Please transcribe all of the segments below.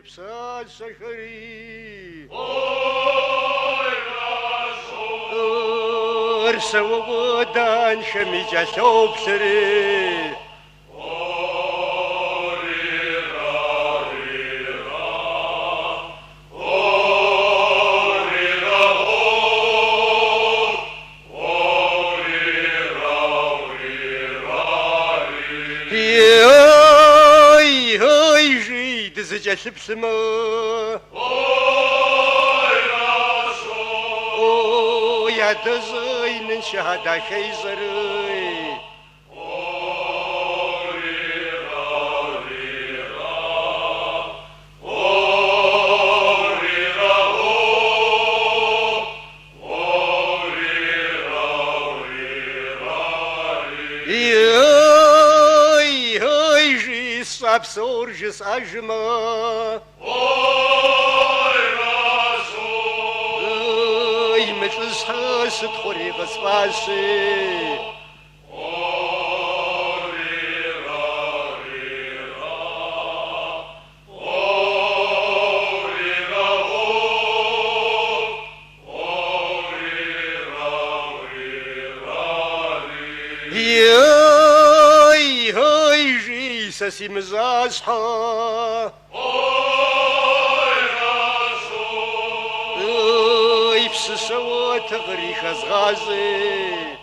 بسال سخري ارسو ودان شميجة ثوب سري زجاج بسما يا دزين شهدا خيزري صور جس أجمع مثل ساس تخوري غصفاسي ساسي مزاجها يبس سوا تغريخ أزغازي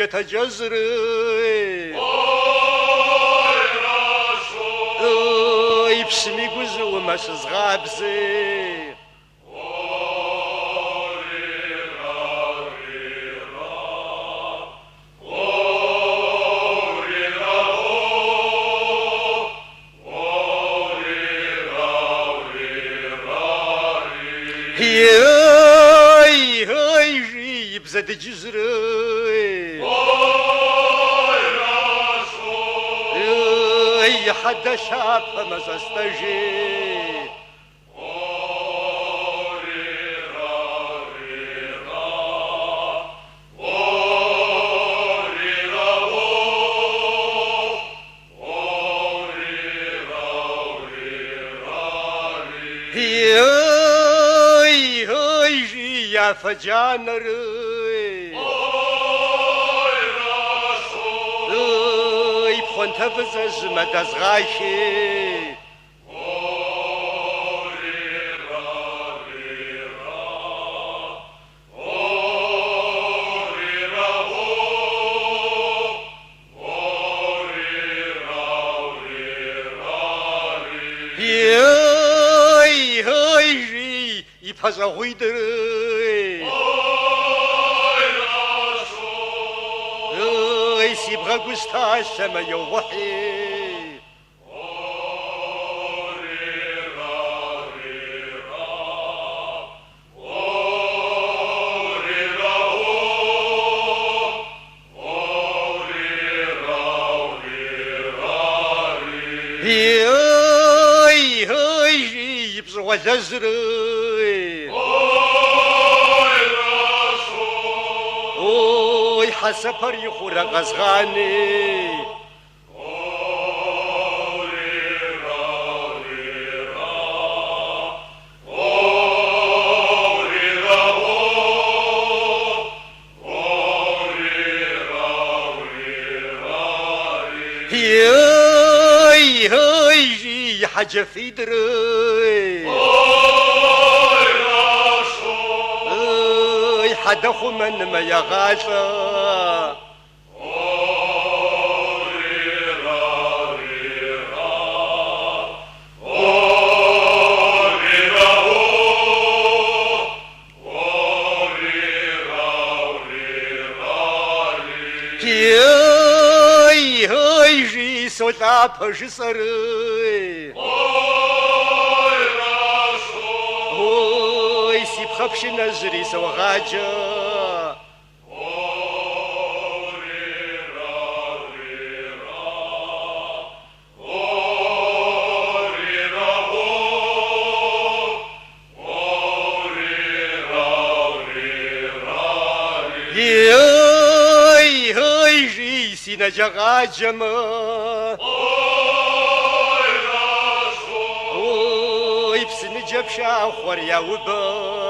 جت جزري يبسمي قزو وماش زغابزي هاي يبزد جزري حد شاب فما استجي هاي يا فجانر خونت بزز مدز غايشي هاي يبهز غويدري يبغى قستا السما يوحي هاي يبزغ ززري حسفر يخور غزغاني هاي حاجة في دري حدا خو من ما يغاشا هاي جي سوتا پش سري هاي سيب خبش نزري سو غاجا سينا جغاجم ويبسن جبشا خور يا وبا